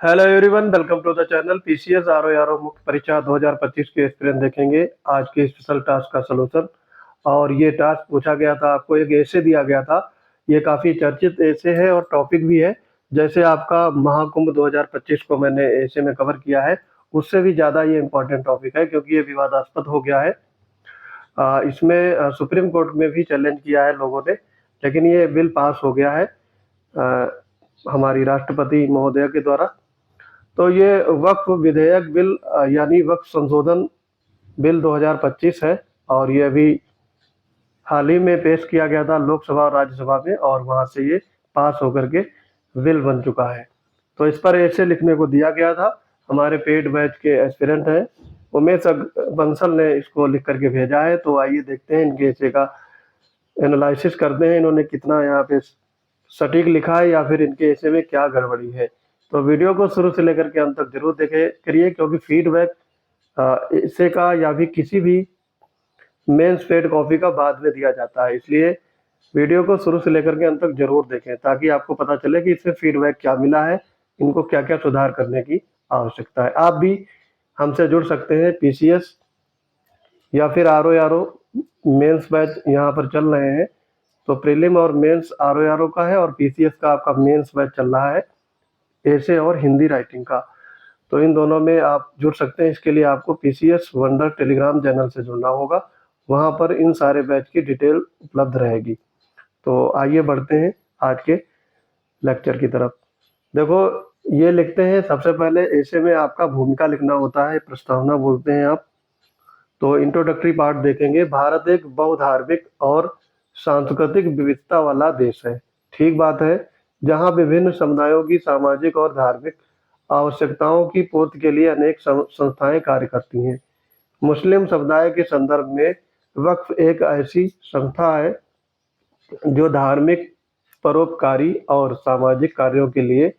Hello everyone, welcome to the channel. PCS RO मुख्य परीक्षा 2025 के एक्सपीरियंस देखेंगे। आज के स्पेशल टास्क का सलूशन। और ये टास्क पूछा गया था, आपको एक ऐसे दिया गया था। ये काफ़ी चर्चित ऐसे है और टॉपिक भी है। जैसे आपका महाकुंभ 2025 को मैंने ऐसे में कवर किया है, उससे भी ज़्यादा ये इम्पोर्टेंट टॉपिक है क्योंकि ये विवादास्पद हो गया है। इसमें सुप्रीम कोर्ट में भी चैलेंज किया है लोगों ने, लेकिन ये बिल पास हो गया है अ, हमारी राष्ट्रपति महोदया के द्वारा। तो ये वक्फ विधेयक बिल यानी वक्फ संशोधन बिल 2025 है। और ये अभी हाल ही में पेश किया गया था लोकसभा और राज्यसभा में, और वहां से ये पास होकर के बिल बन चुका है। तो इस पर ऐसे लिखने को दिया गया था। हमारे पेड बैच के एस्पिरेंट हैं उमेश बंसल ने इसको लिख करके भेजा है। तो आइए देखते हैं इनके ऐसे का एनालिसिस करते हैं, इन्होंने कितना यहाँ पे सटीक लिखा है या फिर इनके ऐसे में क्या गड़बड़ी है। तो वीडियो को शुरू से लेकर के अंत तक जरूर देखे करिए, क्योंकि फीडबैक इससे का या भी किसी भी मेंस पेड कॉपी का बाद में दिया जाता है। इसलिए वीडियो को शुरू से लेकर के अंत तक जरूर देखें ताकि आपको पता चले कि इससे फीडबैक क्या मिला है, इनको क्या क्या सुधार करने की आवश्यकता है। आप भी हमसे जुड़ सकते हैं। पीसीएस या फिर आरओ मेंस बैच यहाँ पर चल रहे हैं। तो प्रीलिम और मेंस आरओ का है, और पीसीएस का आपका मेंस बैच चल रहा है ऐसे और हिंदी राइटिंग का। तो इन दोनों में आप जुड़ सकते हैं। इसके लिए आपको पीसीएस वंडर टेलीग्राम चैनल से जुड़ना होगा, वहां पर इन सारे बैच की डिटेल उपलब्ध रहेगी। तो आइए बढ़ते हैं आज के लेक्चर की तरफ। देखो, ये लिखते हैं सबसे पहले ऐसे में आपका भूमिका लिखना होता है, प्रस्तावना बोलते हैं आप। तो इंट्रोडक्टरी पार्ट देखेंगे। भारत एक बहुधार्मिक और सांस्कृतिक विविधता वाला देश है। ठीक बात है। जहाँ विभिन्न समुदायों की सामाजिक और धार्मिक आवश्यकताओं की पूर्ति के लिए अनेक संस्थाएं कार्य करती हैं। मुस्लिम समुदाय के संदर्भ में वक्फ एक ऐसी संस्था है जो धार्मिक, परोपकारी और सामाजिक कार्यों के लिए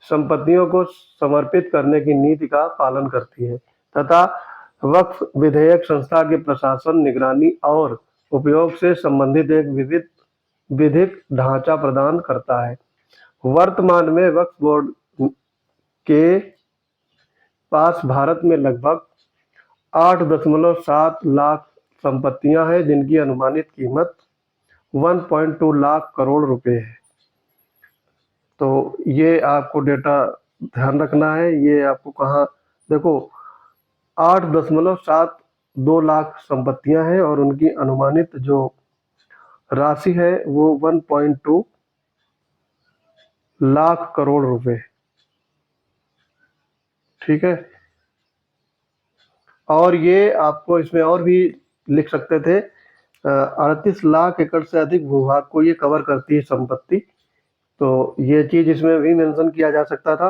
संपत्तियों को समर्पित करने की नीति का पालन करती है, तथा वक्फ विधेयक संस्था के प्रशासन, निगरानी और उपयोग से संबंधित एक विविध विधिक ढांचा प्रदान करता है। वर्तमान में वक्फ बोर्ड के पास भारत में लगभग 8.7 लाख संपत्तियां हैं, जिनकी अनुमानित कीमत 1.2 लाख करोड़ रुपए है। तो ये आपको डेटा ध्यान रखना है। ये आपको कहाँ, देखो, 8.72 लाख संपत्तियां हैं और उनकी अनुमानित जो राशि है वो 1.2 लाख करोड़ रुपए। ठीक है। और ये आपको इसमें और भी लिख सकते थे। 38 लाख एकड़ से अधिक भूभाग को ये कवर करती है संपत्ति। तो ये चीज इसमें भी मेंशन किया जा सकता था।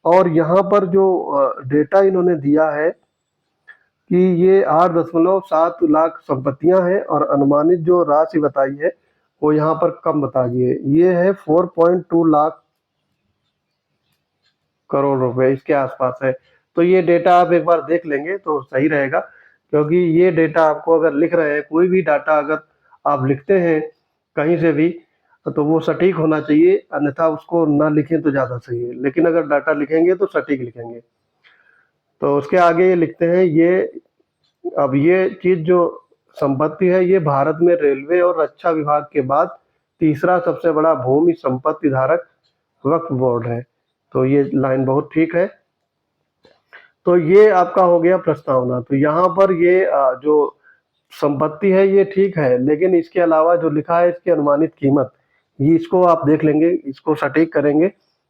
और यहाँ पर जो डेटा इन्होंने दिया है कि ये 8.7 लाख संपत्तियां हैं, और अनुमानित जो राशि बताई है वो यहाँ पर कम बता दी है। ये है 4.2 लाख करोड़ रुपए, इसके आसपास है। तो ये डेटा आप एक बार देख लेंगे तो सही रहेगा, क्योंकि ये डेटा आपको अगर लिख रहे हैं, कोई भी डाटा अगर आप लिखते हैं कहीं से भी, तो वो सटीक होना चाहिए, अन्यथा उसको ना लिखें तो ज़्यादा सही है। लेकिन अगर डाटा लिखेंगे तो सटीक लिखेंगे। तो उसके आगे ये लिखते हैं, ये अब ये चीज जो संपत्ति है, ये भारत में रेलवे और रक्षा विभाग के बाद तीसरा सबसे बड़ा भूमि संपत्ति धारक वक्फ बोर्ड है। तो ये लाइन बहुत ठीक है। तो ये आपका हो गया प्रस्तावना। तो यहाँ पर ये जो संपत्ति है ये ठीक है, लेकिन इसके अलावा जो लिखा है इसकी अनुमानित कीमत, ये इसको आप देख लेंगे, इसको सटीक करेंगे,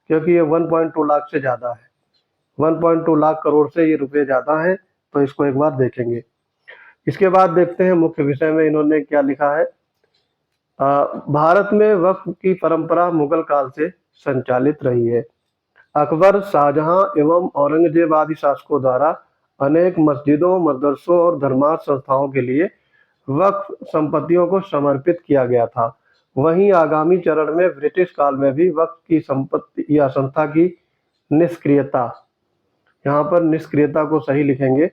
क्योंकि ये 1.2 लाख से ज्यादा है। 1.2 लाख करोड़ से ये रुपये ज्यादा है। तो इसको एक बार देखेंगे। इसके बाद देखते हैं मुख्य विषय में इन्होंने क्या लिखा है। भारत में वक्फ की परंपरा मुगल काल से संचालित रही है। अकबर, शाहजहां एवं औरंगजेब आदि शासकों द्वारा अनेक मस्जिदों, मदरसों और धर्मार्थ संस्थाओं के लिए वक्फ संपत्तियों को समर्पित किया गया था। वहीं आगामी चरण में ब्रिटिश काल में भी वक्फ की संपत्ति या संस्था की निष्क्रियता, यहाँ पर निष्क्रियता को सही लिखेंगे,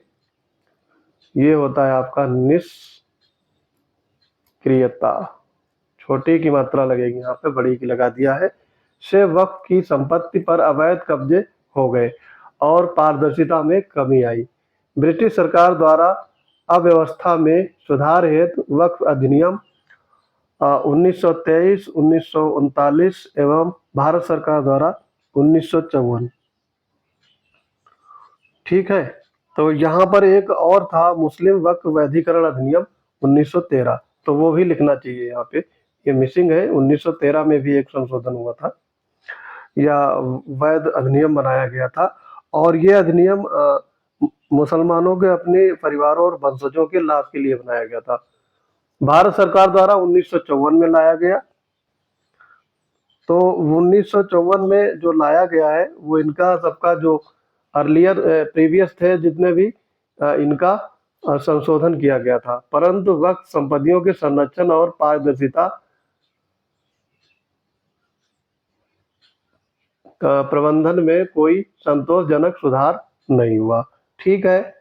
ये होता है आपका निष्क्रियता। छोटी की मात्रा लगेगी यहाँ पे, बड़ी की लगा दिया है। से वक्फ की संपत्ति पर अवैध कब्जे हो गए और पारदर्शिता में कमी आई। ब्रिटिश सरकार द्वारा अव्यवस्था में सुधार हेतु वक्फ अधिनियम 1923, 1939 एवं भारत सरकार द्वारा 1954। ठीक है, तो यहाँ पर एक और था मुस्लिम वक्फ वैधीकरण अधिनियम 1913, तो वो भी लिखना चाहिए यहाँ पे, ये मिसिंग है। 1913 में भी एक संशोधन हुआ था या वैध अधिनियम बनाया गया था, और ये अधिनियम मुसलमानों के अपने परिवारों और वंशजों के लाभ के लिए बनाया गया था। भारत सरकार द्वारा 1954 में लाया गया। तो 1954 में जो लाया गया है वो इनका सबका जो अर्लियर प्रीवियस थे जितने भी इनका संशोधन किया गया था, परंतु वक्त संपत्तियों के संरक्षण और पारदर्शिता प्रबंधन में कोई संतोषजनक सुधार नहीं हुआ। ठीक है,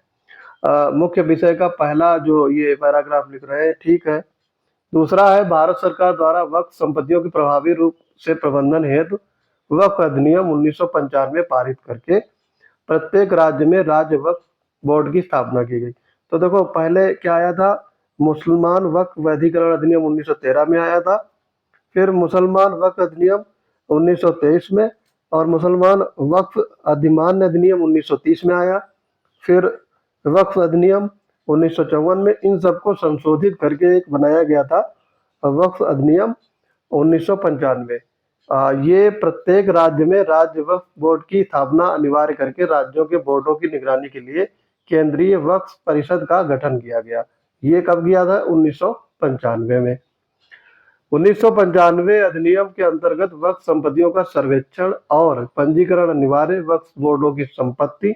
मुख्य विषय का पहला जो ये पैराग्राफ लिख रहे हैं, ठीक है। दूसरा है भारत सरकार द्वारा वक्फ संपत्तियों के प्रभावी रूप से प्रबंधन हेतु वक्फ अधिनियम 1995 पारित करके प्रत्येक राज्य में राज्य वक्फ बोर्ड की स्थापना की गई। तो देखो पहले क्या आया था, मुसलमान वक्फ वैधीकरण अधिनियम 1913 में आया था, फिर मुसलमान वक्फ अधिनियम 1923 में, और मुसलमान वक्फ अधिमान्य अधिनियम 1930 में आया, फिर वक्फ अधिनियम 1954 में। इन सबको संशोधित करके एक बनाया गया था वक्फ अधिनियम 1995। ये प्रत्येक राज्य में राज्य वक्फ बोर्ड की स्थापना अनिवार्य करके राज्यों के बोर्डों की निगरानी के लिए केंद्रीय वक्फ परिषद का गठन किया गया। ये कब किया था, 1995 में। 1995 अधिनियम के अंतर्गत वक्फ संपत्तियों का सर्वेक्षण और पंजीकरण अनिवार्य, वक्फ बोर्डों की संपत्ति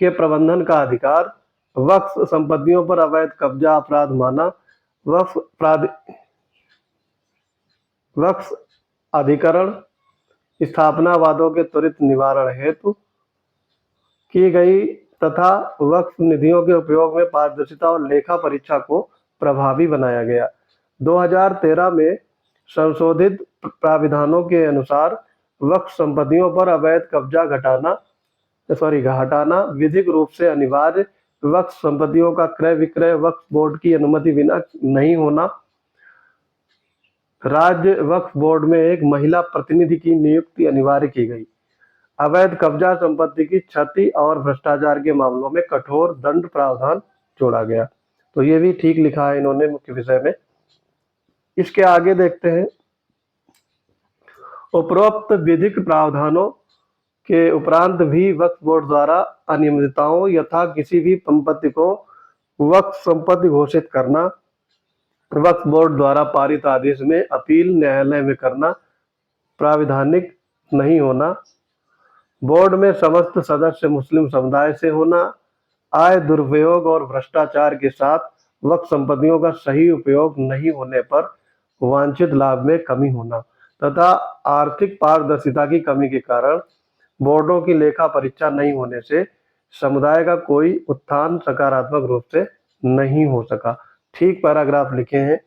के प्रबंधन का अधिकार, वक्फ संपत्तियों पर अवैध कब्जा अपराध माना, वक्फ अधिकरण स्थापना वादों के त्वरित निवारण हेतु की गई तथा वक्फ निधियों के उपयोग में पारदर्शिता और लेखा परीक्षा को प्रभावी बनाया गया। 2013 में संशोधित प्राविधानों के अनुसार वक्फ संपत्तियों पर अवैध कब्जा हटाना विधिक रूप से अनिवार्य, वक्फ संपत्तियों का क्रय विक्रय वक्फ बोर्ड की अनुमति बिना नहीं होना, राज्य वक्फ बोर्ड में एक महिला प्रतिनिधि की नियुक्ति अनिवार्य की गई, अवैध कब्जा संपत्ति की क्षति और भ्रष्टाचार के मामलों में कठोर दंड प्रावधान जोड़ा गया। तो ये भी ठीक लिखा है इन्होंने मुख्य विषय में। इसके आगे देखते हैं, उपरोक्त विधिक प्रावधानों के उपरांत भी वक्फ बोर्ड द्वारा अनियमितताओं यथा किसी भी संपत्ति को वक्फ संपत्ति घोषित करना, वक्फ बोर्ड द्वारा पारित आदेश में अपील न्यायालय में करना प्राविधानिक नहीं होना, बोर्ड में समस्त सदस्य मुस्लिम समुदाय से होना, आय दुरुपयोग और भ्रष्टाचार के साथ वक्फ संपत्तियों का सही उपयोग नहीं होने पर वांछित लाभ में कमी होना तथा आर्थिक पारदर्शिता की कमी के कारण बोर्डों की लेखा परीक्षा नहीं होने से समुदाय का कोई उत्थान सकारात्मक रूप से नहीं हो सका। ठीक पैराग्राफ लिखे हैं।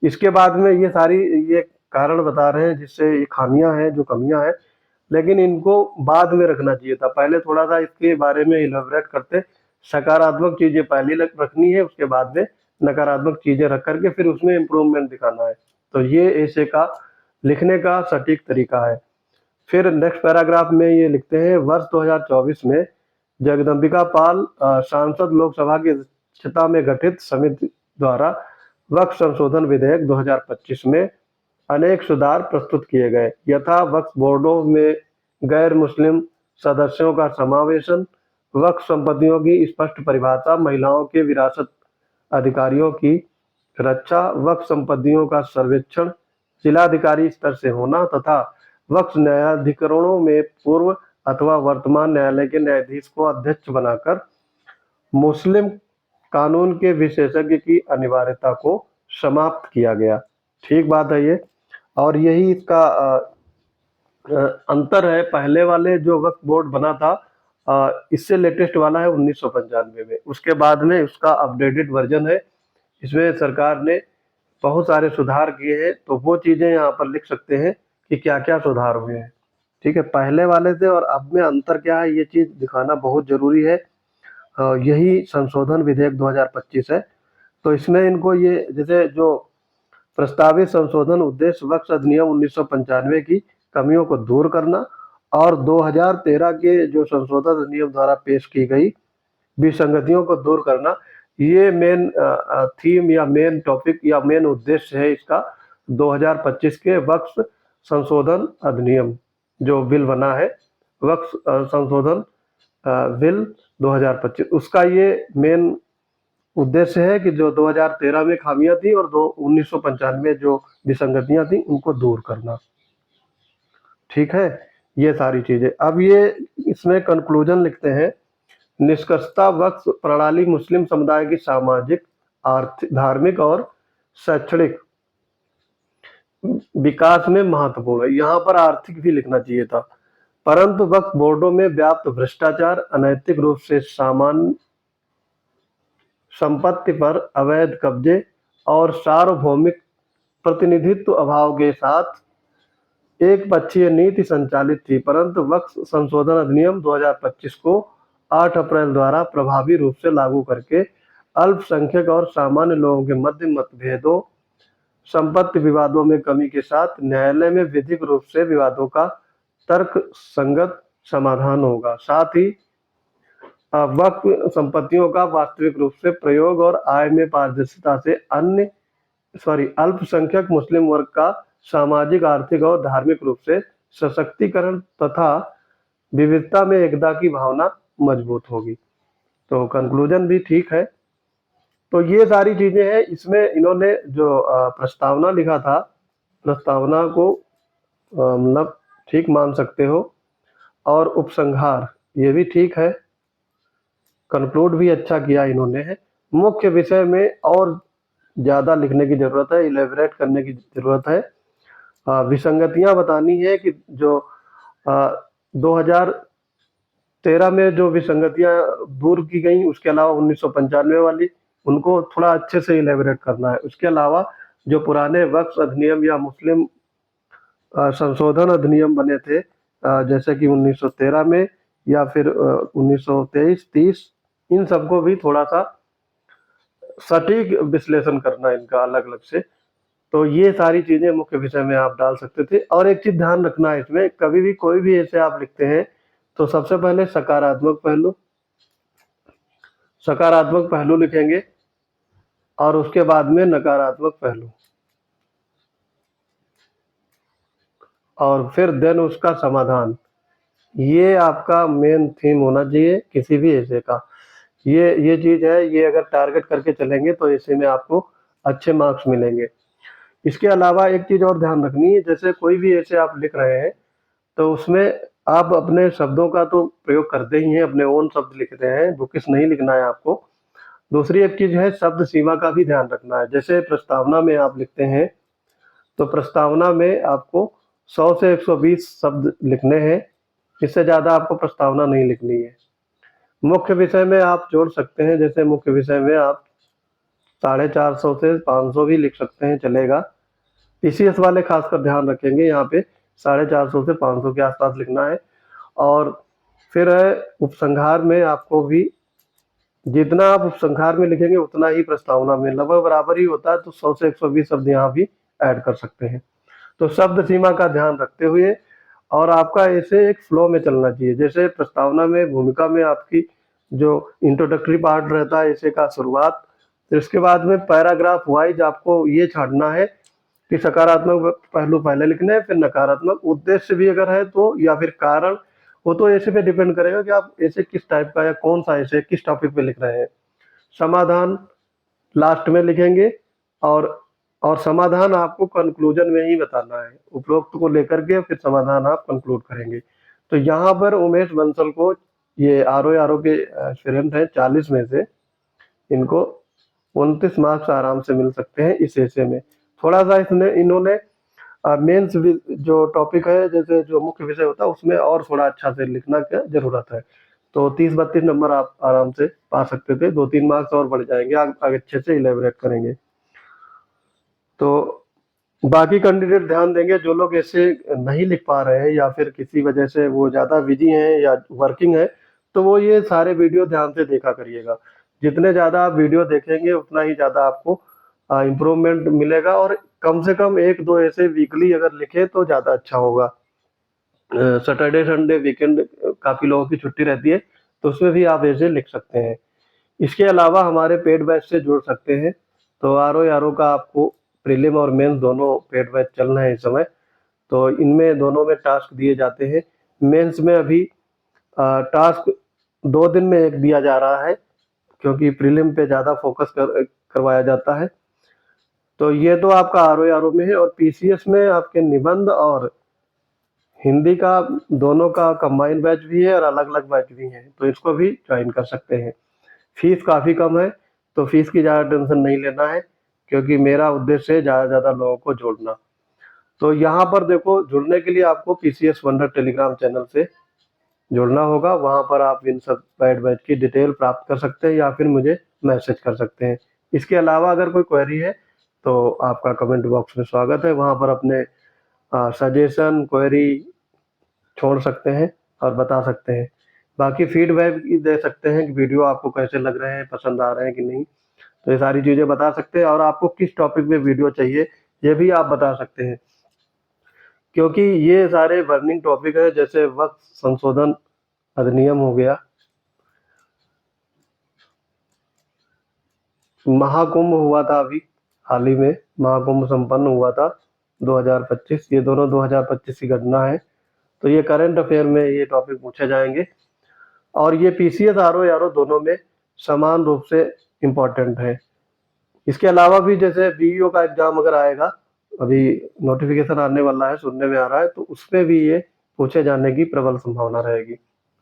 इसके बाद में ये सारी ये कारण बता रहे हैं जिससे ये खामियां हैं, जो कमियां हैं, लेकिन इनको बाद में रखना चाहिए था। पहले थोड़ा सा इसके बारे में इलेबोरेट करते, सकारात्मक चीजें पहले रखनी है, उसके बाद में नकारात्मक चीजें रख करके फिर उसमें इम्प्रूवमेंट दिखाना है। तो ये ऐसे का लिखने का सटीक तरीका है। फिर नेक्स्ट पैराग्राफ में ये लिखते हैं, वर्ष 2024 में जगदम्बिका पाल सांसद लोकसभा की अध्यक्षता में गठित समिति द्वारा वक्फ संशोधन विधेयक 2025 में अनेक सुधार प्रस्तुत किए गए, यथा वक्फ बोर्डों में गैर मुस्लिम सदस्यों का समावेशन, वक्फ संपत्तियों की स्पष्ट परिभाषा, महिलाओं के विरासत अधिकारियों की रक्षा, वक्फ संपत्तियों का सर्वेक्षण जिलाधिकारी स्तर से होना तथा वक्फ न्यायाधिकरणों में पूर्व अथवा वर्तमान न्यायालय के न्यायाधीश को अध्यक्ष बनाकर मुस्लिम कानून के विशेषज्ञ की अनिवार्यता को समाप्त किया गया। ठीक बात है ये, और यही इसका अंतर है। पहले वाले जो वक्फ बोर्ड बना था इससे लेटेस्ट वाला है 1995 में, उसके बाद में उसका अपडेटेड वर्जन है। इसमें सरकार ने बहुत सारे सुधार किए हैं, तो वो चीजें यहाँ पर लिख सकते हैं कि क्या क्या सुधार हुए हैं। ठीक है, पहले वाले से और अब में अंतर क्या है, ये चीज़ दिखाना बहुत ज़रूरी है। यही संशोधन विधेयक 2025 है। तो इसमें इनको ये जैसे जो प्रस्तावित संशोधन उद्देश्य वक्फ अधिनियम 1995 की कमियों को दूर करना और 2013 के जो संशोधन अधिनियम द्वारा पेश की गई विसंगतियों को दूर करना, ये मेन थीम या मेन टॉपिक या मेन उद्देश्य है इसका 2025 के वक्फ संशोधन अधिनियम जो बिल बना है, वक्फ संशोधन बिल 2025, उसका ये मेन उद्देश्य है कि जो 2013 में खामियां थी और 1995 जो विसंगतियां थी उनको दूर करना। ठीक है, ये सारी चीजें। अब ये इसमें कंक्लूजन लिखते हैं, निष्कर्षता वक्फ प्रणाली मुस्लिम समुदाय की सामाजिक, आर्थिक, धार्मिक और शैक्षणिक विकास में महत्वपूर्ण है। यहाँ पर आर्थिक भी लिखना चाहिए था। परंतु वक्फ बोर्डों में व्याप्त भ्रष्टाचार, अनैतिक रूप से सामान्य संपत्ति पर अवैध कब्जे और सार्वभौमिक प्रतिनिधित्व अभाव के साथ एक पक्षीय नीति संचालित थी। परंतु वक्फ संशोधन अधिनियम 2025 को 8 अप्रैल द्वारा प्रभावी रूप से लागू करके अल्पसंख्यक और सामान्य लोगों के मध्य मतभेदों, संपत्ति विवादों में कमी के साथ न्यायालय में विधिक रूप से विवादों का तर्क संगत समाधान होगा। साथ ही वक्फ संपत्तियों का वास्तविक रूप से प्रयोग और आय में पारदर्शिता से अल्पसंख्यक मुस्लिम वर्ग का सामाजिक, आर्थिक और धार्मिक रूप से सशक्तिकरण तथा विविधता में एकता की भावना मजबूत होगी। तो कंक्लूजन भी ठीक है। तो ये सारी चीजें हैं। इसमें इन्होंने जो प्रस्तावना लिखा था, प्रस्तावना को मतलब ठीक मान सकते हो, और उपसंहार ये भी ठीक है, कंक्लूड भी अच्छा किया इन्होंने है। मुख्य विषय में और ज़्यादा लिखने की ज़रूरत है, इलेबरेट करने की ज़रूरत है। विसंगतियां बतानी है कि जो 2013 में जो विसंगतियां दूर की गई, उसके अलावा 1995 वाली, उनको थोड़ा अच्छे से इलेबरेट करना है। उसके अलावा जो पुराने वक्फ अधिनियम या मुस्लिम संशोधन अधिनियम बने थे, जैसे कि 1913 में या फिर 1923-30, इन सबको भी थोड़ा सा सटीक विश्लेषण करना इनका अलग अलग से। तो ये सारी चीजें मुख्य विषय में आप डाल सकते थे। और एक चीज ध्यान रखना है, इसमें कभी भी कोई भी ऐसे आप लिखते हैं तो सबसे पहले सकारात्मक पहलू लिखेंगे और उसके बाद में नकारात्मक पहलू, और फिर देन उसका समाधान। ये आपका मेन थीम होना चाहिए किसी भी ऐसे का। ये चीज है, ये अगर टारगेट करके चलेंगे तो ऐसे में आपको अच्छे मार्क्स मिलेंगे। इसके अलावा एक चीज और ध्यान रखनी है, जैसे कोई भी ऐसे आप लिख रहे हैं तो उसमें आप अपने शब्दों का तो प्रयोग करते ही हैं, अपने ओन शब्द लिखते हैं, बुकिश नहीं लिखना है आपको। दूसरी एक चीज है, शब्द सीमा का भी ध्यान रखना है। जैसे प्रस्तावना में आप लिखते हैं तो प्रस्तावना में आपको 100 से 120 शब्द लिखने हैं, इससे ज्यादा आपको प्रस्तावना नहीं लिखनी है। मुख्य विषय में आप जोड़ सकते हैं, जैसे मुख्य विषय में आप 450 से 500 भी लिख सकते हैं, चलेगा। पीसीएस वाले खासकर ध्यान रखेंगे, यहाँ पे 450 से 500 के आसपास लिखना है। और फिर है उपसंहार में, आपको भी जितना आप उपसंहार में लिखेंगे उतना ही प्रस्तावना में लगभग बराबर ही होता है, तो 100 से 120 शब्द यहाँ भी ऐड कर सकते हैं। तो शब्द सीमा का ध्यान रखते हुए, और आपका ऐसे एक फ्लो में चलना चाहिए। जैसे प्रस्तावना में भूमिका में आपकी जो इंट्रोडक्टरी पार्ट रहता है ऐसे का शुरुआत, तो इसके बाद में पैराग्राफ वाइज आपको ये छांटना है कि सकारात्मक पहलू पहले लिखने हैं, फिर नकारात्मक उद्देश्य भी अगर है तो, या फिर कारण, वो तो ऐसे पे डिपेंड करेगा कि आप ऐसे किस टाइप का या कौन सा ऐसे किस टॉपिक पे लिख रहे हैं। समाधान लास्ट में लिखेंगे, और समाधान आपको कंक्लूजन में ही बताना है। उपरोक्त को लेकर के फिर समाधान आप कंक्लूड करेंगे। तो यहाँ पर उमेश बंसल को, ये आर के स्टूडेंट हैं 40 में से, इनको 29 मार्क्स आराम से मिल सकते हैं इस ऐसे में। थोड़ा सा इन्होंने मेंस जो टॉपिक है, जैसे जो मुख्य विषय होता है उसमें और थोड़ा अच्छा से लिखना क्या जरूरत है। तो 30-32 नंबर आप आराम से पा सकते थे, 2-3 मार्क्स और बढ़ जाएंगे, आगे अच्छे से इलेबरेट करेंगे। तो बाकी कैंडिडेट ध्यान देंगे, जो लोग ऐसे नहीं लिख पा रहे हैं या फिर किसी वजह से वो ज़्यादा बिजी हैं या वर्किंग है, तो वो ये सारे वीडियो ध्यान से देखा करिएगा। जितने ज़्यादा आप वीडियो देखेंगे उतना ही ज़्यादा आपको इम्प्रूवमेंट मिलेगा, और कम से कम 1-2 ऐसे वीकली अगर लिखें तो ज़्यादा अच्छा होगा। सैटरडे, संडे, वीकेंड काफ़ी लोगों की छुट्टी रहती है, तो उसमें भी आप ऐसे लिख सकते हैं। इसके अलावा हमारे पेड बैच से जुड़ सकते हैं। तो आरओ का आपको प्रीलिम और मेंस दोनों पेड बैच चल रहे हैं इस समय। तो इनमें दोनों में टास्क दिए जाते हैं। मेंस में अभी टास्क 2 दिन में एक दिया जा रहा है, क्योंकि प्रीलिम पे ज़्यादा फोकस करवाया जाता है। तो ये तो आपका आरओ में है, और पीसीएस में आपके निबंध और हिंदी का दोनों का कंबाइन बैच भी है और अलग-अलग बैच भी हैं, तो इसको भी ज्वाइन कर सकते हैं। फीस काफ़ी कम है, तो फीस की ज़्यादा टेंशन नहीं लेना है, क्योंकि मेरा उद्देश्य है ज़्यादा से ज़्यादा लोगों को जोड़ना। तो यहाँ पर देखो, जुड़ने के लिए आपको पीसीएस वंडर टेलीग्राम चैनल से जुड़ना होगा। वहाँ पर आप इन सब पेड बैच की डिटेल प्राप्त कर सकते हैं या फिर मुझे मैसेज कर सकते हैं। इसके अलावा अगर कोई क्वेरी है तो आपका कमेंट बॉक्स में स्वागत है, वहाँ पर अपने सजेशन, क्वेरी छोड़ सकते हैं और बता सकते हैं। बाकी फीडबैक भी दे सकते हैं कि वीडियो आपको कैसे लग रहे हैं, पसंद आ रहे हैं कि नहीं। तो ये सारी चीज़ें बता सकते हैं, और आपको किस टॉपिक में वीडियो चाहिए ये भी आप बता सकते हैं, क्योंकि ये सारे बर्निंग टॉपिक है। जैसे वक्त संशोधन अधिनियम हो गया, महाकुंभ हुआ था अभी हाल ही में, महाकुंभ संपन्न हुआ था 2025, ये दोनों 2025 की घटना है। तो ये करंट अफेयर में ये टॉपिक पूछे जाएंगे, और ये पीसीएस आरओ दोनों में समान रूप से इम्पोर्टेंट है। इसके अलावा भी जैसे बीईओ का एग्जाम अगर आएगा, अभी नोटिफिकेशन आने वाला है, सुनने में आ रहा है, तो उसमें भी ये पूछे जाने की प्रबल संभावना रहेगी।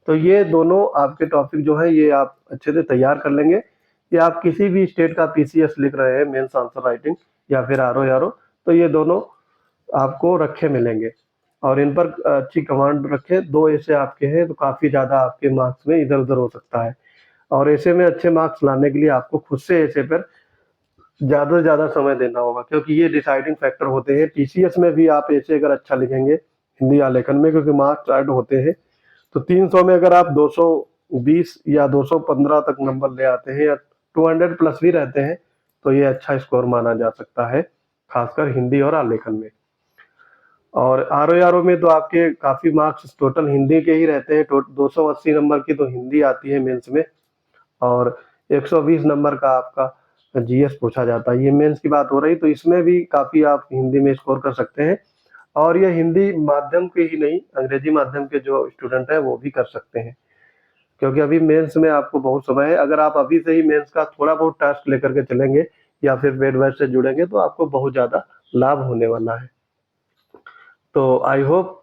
तो ये दोनों आपके टॉपिक जो है ये आप अच्छे से तैयार कर लेंगे, कि आप किसी भी स्टेट का पीसीएस लिख रहे हैं, मेंस आंसर राइटिंग या फिर आरओ, तो ये दोनों आपको रखे मिलेंगे, और इन पर अच्छी कमांड रखे। 2 ऐसे आपके हैं तो काफ़ी ज़्यादा आपके मार्क्स में इधर-उधर हो सकता है, और ऐसे में अच्छे मार्क्स लाने के लिए आपको खुद से ऐसे पर ज़्यादा से ज़्यादा समय देना होगा, क्योंकि ये डिसाइडिंग फैक्टर होते हैं। पीसीएस में भी आप ऐसे अगर अच्छा लिखेंगे हिंदी आलेखन में, क्योंकि मार्क्स ऐड होते हैं, तो 300 में अगर आप 220 या 215 तक नंबर ले आते हैं, या 200 प्लस भी रहते हैं, तो ये अच्छा स्कोर माना जा सकता है, खासकर हिंदी और आलेखन में। और आरओ में तो आपके काफ़ी मार्क्स टोटल हिंदी के ही रहते हैं। 280 नंबर की तो हिंदी आती है मेंस में, और 120 नंबर का आपका जीएस पूछा जाता है। ये मेंस की बात हो रही, तो इसमें भी काफ़ी आप हिंदी में स्कोर कर सकते हैं। और ये हिंदी माध्यम के ही नहीं, अंग्रेजी माध्यम के जो स्टूडेंट हैं वो भी कर सकते हैं, क्योंकि अभी मेंस में आपको बहुत समय है। अगर आप अभी से ही मेंस का थोड़ा बहुत टास्क लेकर के चलेंगे या फिर पेड बैच से जुड़ेंगे, तो आपको बहुत ज़्यादा लाभ होने वाला है। तो आई होप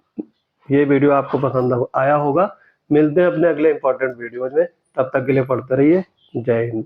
ये वीडियो आपको पसंद आया होगा। मिलते हैं अपने अगले इंपॉर्टेंट वीडियोज में, तब तक के लिए पढ़ते रहिए। जय हिंद।